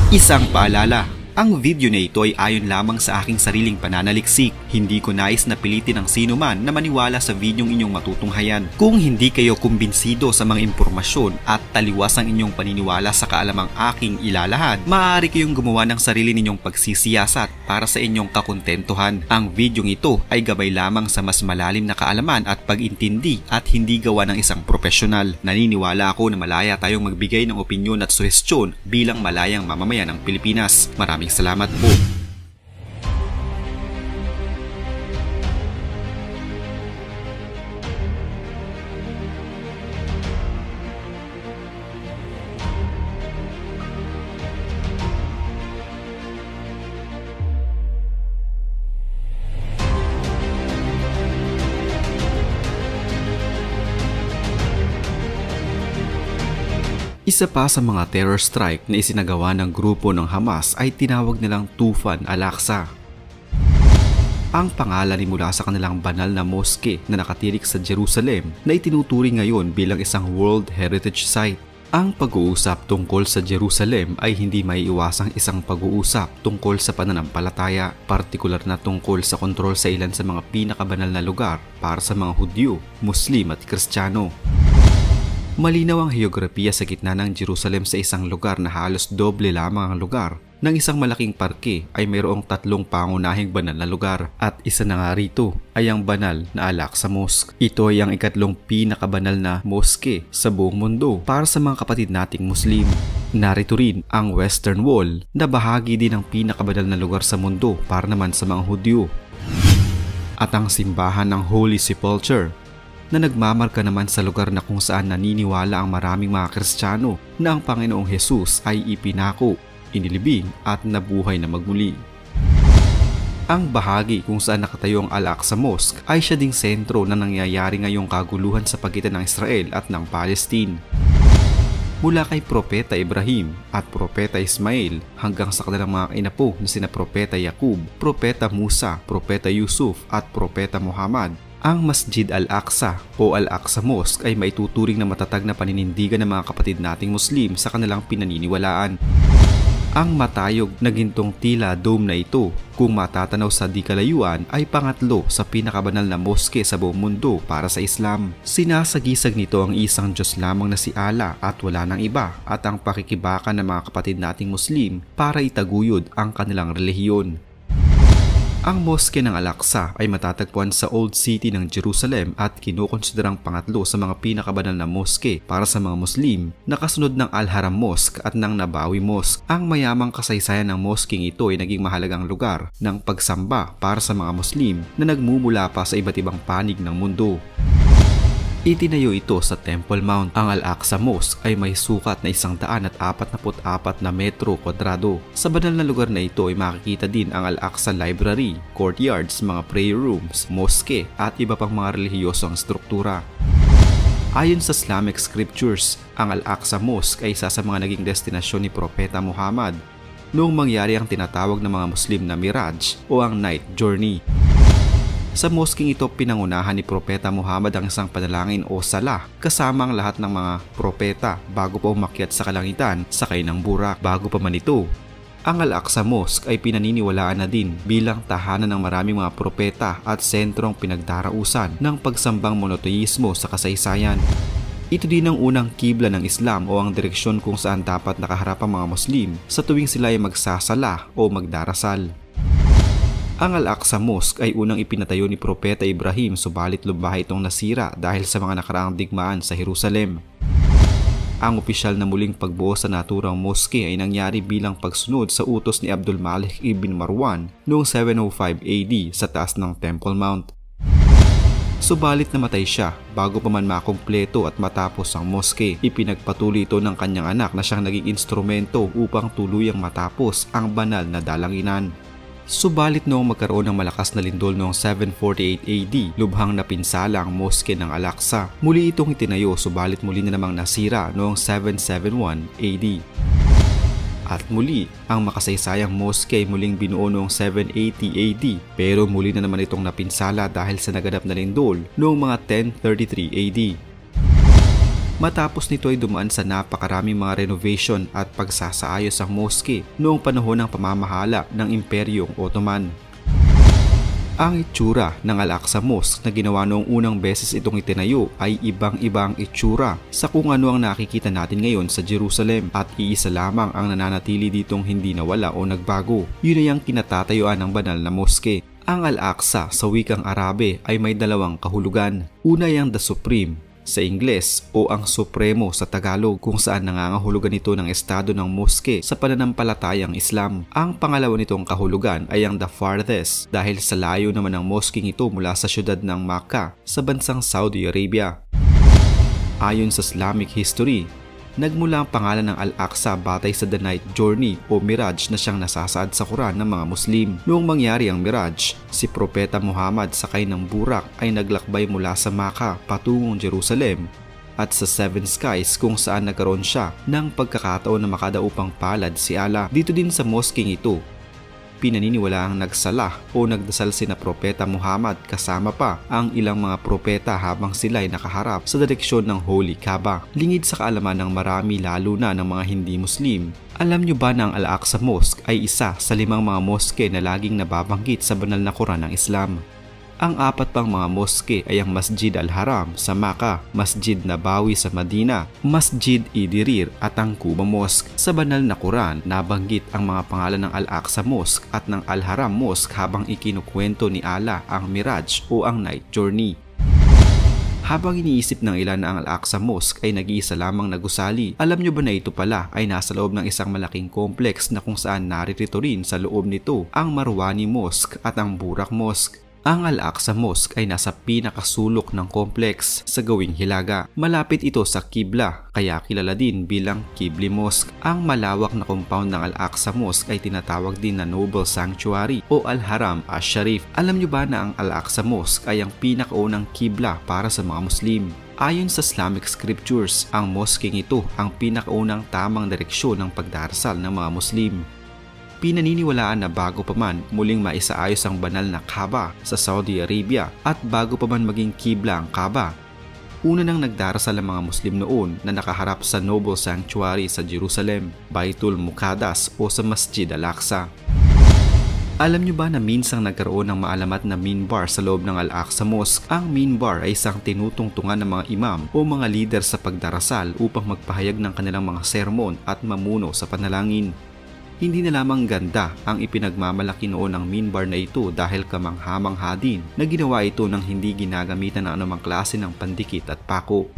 Isang paalala, ang video na ito ay ayon lamang sa aking sariling pananaliksik. Hindi ko nais na pilitin ang sino man na maniwala sa videong inyong matutunghayan. Kung hindi kayo kumbinsido sa mga impormasyon at taliwas ang inyong paniniwala sa kaalamang aking ilalahad, maaari kayong gumawa ng sarili ninyong pagsisiyasat para sa inyong kakontentuhan. Ang videong ito ay gabay lamang sa mas malalim na kaalaman at pag-intindi at hindi gawa ng isang profesional. Naniniwala ako na malaya tayong magbigay ng opinyon at suhestyon bilang malayang mamamayan ng Pilipinas. Maraming salamat po. Isa pa sa mga terror strike na isinagawa ng grupo ng Hamas ay tinawag nilang Tufan al-Aqsa. Ang pangalan ay mula sa kanilang banal na moske na nakatirik sa Jerusalem na itinuturing ngayon bilang isang World Heritage Site. Ang pag-uusap tungkol sa Jerusalem ay hindi maiiwasang isang pag-uusap tungkol sa pananampalataya, partikular na tungkol sa kontrol sa ilan sa mga pinakabanal na lugar para sa mga Hudyo, Muslim at Kristiyano. Malinaw ang heograpiya sa gitna ng Jerusalem sa isang lugar na halos doble lamang ang lugar ng isang malaking parke ay mayroong tatlong pangunahing banal na lugar at isa na nga rito ay ang banal na Al-Aqsa Mosque. Ito ay ang ikatlong pinakabanal na moske sa buong mundo para sa mga kapatid nating Muslim. Narito rin ang Western Wall na bahagi din ng pinakabanal na lugar sa mundo para naman sa mga Hudyo. At ang simbahan ng Holy Sepulchre na nagmamarka naman sa lugar na kung saan naniniwala ang maraming mga Kristiyano na ang Panginoong Hesus ay ipinako, inilibing at nabuhay na magmuli. Ang bahagi kung saan nakatayo ang Al-Aqsa Mosque ay siya ding sentro na nangyayari ngayong kaguluhan sa pagitan ng Israel at ng Palestine. Mula kay Propeta Ibrahim at Propeta Ismail hanggang sa kanilang mga inapo na sina Propeta Yaqub, Propeta Musa, Propeta Yusuf at Propeta Muhammad, ang Masjid Al-Aqsa o Al-Aqsa Mosque ay maituturing na matatag na paninindigan ng mga kapatid nating Muslim sa kanilang pinaniniwalaan. Ang matayog na gintong tila dome na ito, kung matatanaw sa di kalayuan, ay pangatlo sa pinakabanal na moske sa buong mundo para sa Islam. Sinasagisag nito ang isang Diyos lamang na si Allah at wala nang iba at ang pakikibaka ng mga kapatid nating Muslim para itaguyod ang kanilang relihiyon. Ang moske ng Al-Aqsa ay matatagpuan sa Old City ng Jerusalem at kinukonsiderang pangatlo sa mga pinakabanal na moske para sa mga Muslim na kasunod ng Al-Haram Mosque at ng Nabawi Mosque. Ang mayamang kasaysayan ng moskeng ito ay naging mahalagang lugar ng pagsamba para sa mga Muslim na nagmumula pa sa iba't ibang panig ng mundo. Itinayo ito sa Temple Mount. Ang Al-Aqsa Mosque ay may sukat na 144 na metro kwadrado. Sa banal na lugar na ito ay makikita din ang Al-Aqsa Library, courtyards, mga prayer rooms, mosque at iba pang mga relihiyosong struktura. Ayon sa Islamic scriptures, ang Al-Aqsa Mosque ay isa sa mga naging destinasyon ni Propeta Muhammad noong mangyari ang tinatawag ng mga Muslim na Miraj o ang Night Journey. Sa moskeng ito, pinangunahan ni Propeta Muhammad ang isang panalangin o salah kasama ang lahat ng mga propeta bago pa umakyat sa kalangitan sakay ng burak. Bago pa man ito, ang Al-Aqsa Mosque ay pinaniniwalaan na din bilang tahanan ng maraming mga propeta at sentrong pinagdarausan ng pagsambang monoteismo sa kasaysayan. Ito din ang unang kibla ng Islam o ang direksyon kung saan dapat nakaharap ang mga Muslim sa tuwing sila ay magsasala o magdarasal. Ang Al-Aqsa Mosque ay unang ipinatayo ni Propeta Ibrahim subalit lumahay itong nasira dahil sa mga nakaraang digmaan sa Jerusalem. Ang opisyal na muling pagbuo sa naturang moske ay nangyari bilang pagsunod sa utos ni Abdul Malik ibn Marwan noong 705 AD sa taas ng Temple Mount. Subalit namatay siya bago pa man makumpleto at matapos ang moske. Ipinagpatuloy ito ng kanyang anak na siyang naging instrumento upang tuluyang matapos ang banal na dalanginan. Subalit noong magkaroon ng malakas na lindol noong 748 AD, lubhang napinsala ang moske ng Al-Aqsa. Muli itong itinayo subalit muli na namang nasira noong 771 AD. At muli, ang makasaysayang moske ay muling binuo noong 780 AD pero muli na naman itong napinsala dahil sa naganap na lindol noong mga 1033 AD. Matapos nito ay dumaan sa napakaraming mga renovation at pagsasaayos ang moske noong panahon ng pamamahala ng Imperyong Ottoman. Ang itsura ng Al-Aqsa Mosque na ginawa noong unang beses itong itinayo ay ibang-ibang itsura sa kung ano ang nakikita natin ngayon sa Jerusalem, at iisa lamang ang nananatili ditong hindi nawala o nagbago. Yun ay ang kinatatayuan ng banal na moske. Ang Al-Aqsa sa wikang Arabe ay may dalawang kahulugan. Una ay ang The Supreme sa Ingles o ang Supremo sa Tagalog, kung saan nangangahulugan ito ng estado ng moske sa pananampalatayang Islam. Ang pangalawa nitong kahulugan ay ang The Farthest dahil sa layo naman ng mosking ito mula sa syudad ng Makkah sa bansang Saudi Arabia. Ayon sa Islamic history, nagmula ang pangalan ng Al-Aqsa batay sa The Night Journey o Miraj na siyang nasasaad sa Quran ng mga Muslim. Noong mangyari ang Miraj, si Propeta Muhammad sakay ng burak ay naglakbay mula sa Makkah patungong Jerusalem at sa Seven Skies, kung saan nagkaroon siya ng pagkakataon na makadaupang palad si Allah. Dito din sa mosking ito, pinaniniwalaang nagsalah o nagdasal sina Propeta Muhammad kasama pa ang ilang mga propeta habang sila ay nakaharap sa direksyon ng Holy Kaaba. Lingid sa kaalaman ng marami lalo na ng mga hindi Muslim, alam nyo ba na ang Al-Aqsa Mosque ay isa sa 5 mga moske na laging nababanggit sa banal na Quran ng Islam? Ang 4 pang mga moske ay ang Masjid Al-Haram sa Makkah, Masjid Nabawi sa Madina, Masjid Idirir at ang Quba Mosque. Sa banal na Quran, nabanggit ang mga pangalan ng Al-Aqsa Mosque at ng Al-Haram Mosque habang ikinukwento ni Allah ang Miraj o ang Night Journey. Habang iniisip ng ilan na ang Al-Aqsa Mosque ay nag-iisa lamang na gusali, alam nyo ba na ito pala ay nasa loob ng isang malaking complex na kung saan naririto rin sa loob nito ang Marwani Mosque at ang Burak Mosque. Ang Al-Aqsa Mosque ay nasa pinakasulok ng complex sa gawing hilaga. Malapit ito sa Qibla, kaya kilala din bilang Qibli Mosque. Ang malawak na compound ng Al-Aqsa Mosque ay tinatawag din na Noble Sanctuary o Al-Haram Ash-Sharif. Alam nyo ba na ang Al-Aqsa Mosque ay ang pinakaunang Qibla para sa mga Muslim? Ayon sa Islamic scriptures, ang mosking ito ang pinakaunang tamang direksyon ng pagdarasal ng mga Muslim. Pinaniniwalaan na bago pa man muling maisaayos ang banal na Kaaba sa Saudi Arabia at bago pa man maging Qibla ang Kaaba, una nang nagdarasal ang mga Muslim noon na nakaharap sa Noble Sanctuary sa Jerusalem, Baitul Muqaddas o sa Masjid Al-Aqsa. Alam nyo ba na minsang nagkaroon ng maalamat na minbar sa loob ng Al-Aqsa Mosque? Ang minbar ay isang tinutungtungan ng mga imam o mga leader sa pagdarasal upang magpahayag ng kanilang mga sermon at mamuno sa panalangin. Hindi na lamang ganda ang ipinagmamalaki noon ng minbar na ito dahil kamangha-mangha din na ginawa ito ng hindi ginagamitan ng anumang klase ng pandikit at pako.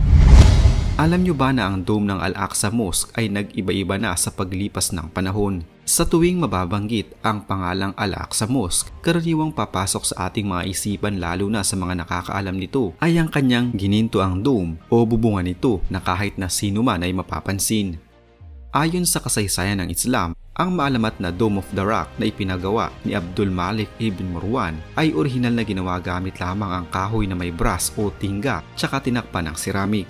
Alam nyo ba na ang dome ng Al-Aqsa Mosque ay nag-iba-iba na sa paglipas ng panahon? Sa tuwing mababanggit ang pangalang Al-Aqsa Mosque, karaniwang papasok sa ating mga isipan lalo na sa mga nakakaalam nito ay ang kanyang ginintoang dome o bubungan nito na kahit na sino man ay mapapansin. Ayon sa kasaysayan ng Islam, ang maalamat na Dome of the Rock na ipinagawa ni Abdul Malik ibn Marwan ay orihinal na ginawa gamit lamang ang kahoy na may brass o tingga tsaka tinakpan ng ceramic.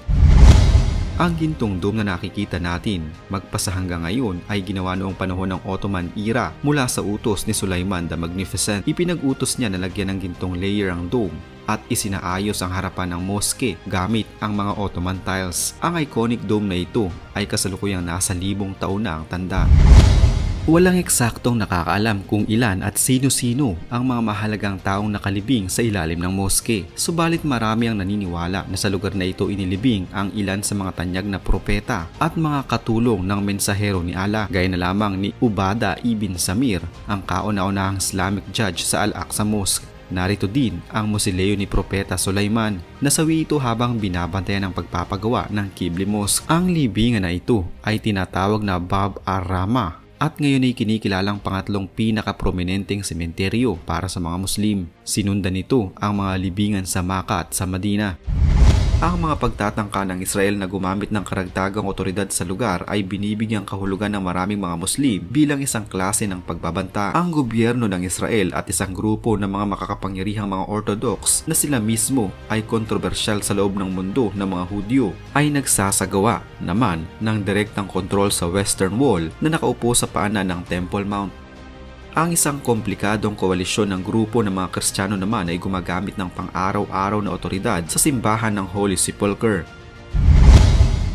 Ang gintong dome na nakikita natin magpasa hanggang ngayon ay ginawa noong panahon ng Ottoman era mula sa utos ni Sulaiman the Magnificent. Ipinag-utos niya na lagyan ng gintong layer ang dome at isinaayos ang harapan ng moske gamit ang mga Ottoman tiles. Ang iconic dome na ito ay kasalukuyang nasa 1,000 taon na ang tanda. Walang eksaktong nakakaalam kung ilan at sino-sino ang mga mahalagang taong nakalibing sa ilalim ng moske. Subalit marami ang naniniwala na sa lugar na ito inilibing ang ilan sa mga tanyag na propeta at mga katulong ng mensahero ni Allah, gaya na lamang ni Ubada ibn Samir, ang kauna-unahang Islamic judge sa Al-Aqsa Mosque. Narito din ang mosileo ni Propeta Sulaiman. Nasawi ito habang binabantayan ang pagpapagawa ng Qibli Mosque. Ang libingan na ito ay tinatawag na Bab ar-Rahmah at ngayon ay kinikilalang pangatlong pinaka-prominenteng sementeryo para sa mga Muslim. Sinundan nito ang mga libingan sa Makkah at sa Madina. Ang mga pagtatangka ng Israel na gumamit ng karagdagang otoridad sa lugar ay binibigyang kahulugan ng maraming mga Muslim bilang isang klase ng pagbabanta. Ang gobyerno ng Israel at isang grupo ng mga makakapangyarihang mga Orthodox na sila mismo ay kontrobersyal sa loob ng mundo ng mga Hudyo ay nagsasagawa naman ng direktang kontrol sa Western Wall na nakaupo sa paanan ng Temple Mount. Ang isang komplikadong koalisyon ng grupo ng mga Kristiyano naman ay gumagamit ng pang-araw-araw na otoridad sa simbahan ng Holy Sepulchre.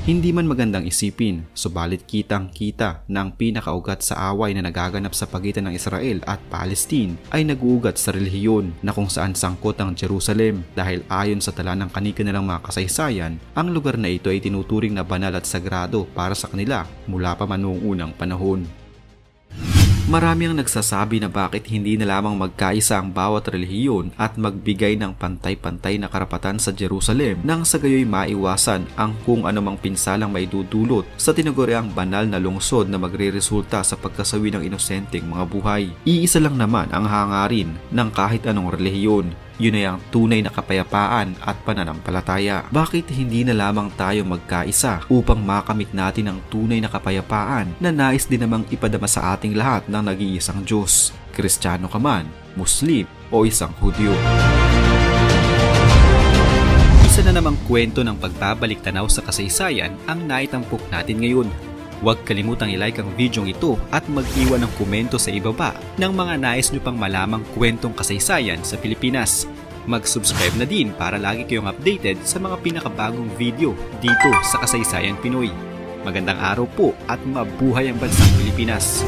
Hindi man magandang isipin, subalit kitang-kita na ang pinakaugat sa away na nagaganap sa pagitan ng Israel at Palestine ay naguugat sa relihiyon na kung saan sangkot ang Jerusalem dahil ayon sa tala ng kani-kanilang mga kasaysayan, ang lugar na ito ay tinuturing na banal at sagrado para sa kanila mula pa man noong unang panahon. Marami ang nagsasabi na bakit hindi na lamang magkaisa ang bawat relihiyon at magbigay ng pantay-pantay na karapatan sa Jerusalem nang sa gayoy maiwasan ang kung anumang pinsalang maidudulot sa tinaguriang banal na lungsod na magreresulta sa pagkasawi ng inosenteng mga buhay. Iisa lang naman ang hangarin ng kahit anong relihiyon. Yun ay ang tunay na kapayapaan at pananampalataya. Bakit hindi na lamang tayo magkaisa upang makamit natin ang tunay na kapayapaan na nais din namang ipadama sa ating lahat ng nag-iisang Diyos, Kristiyano ka man, Muslim o isang Hudyo? Isa na namang kwento ng pagbabalik tanaw sa kasaysayan ang naitampok natin ngayon. Huwag kalimutang i-like ang video ito at mag-iwan ng komento sa ibaba ng mga nais nyo pang malamang kwentong kasaysayan sa Pilipinas. Mag-subscribe na din para lagi kayong updated sa mga pinakabagong video dito sa Kasaysayan Pinoy. Magandang araw po at mabuhay ang bansang Pilipinas!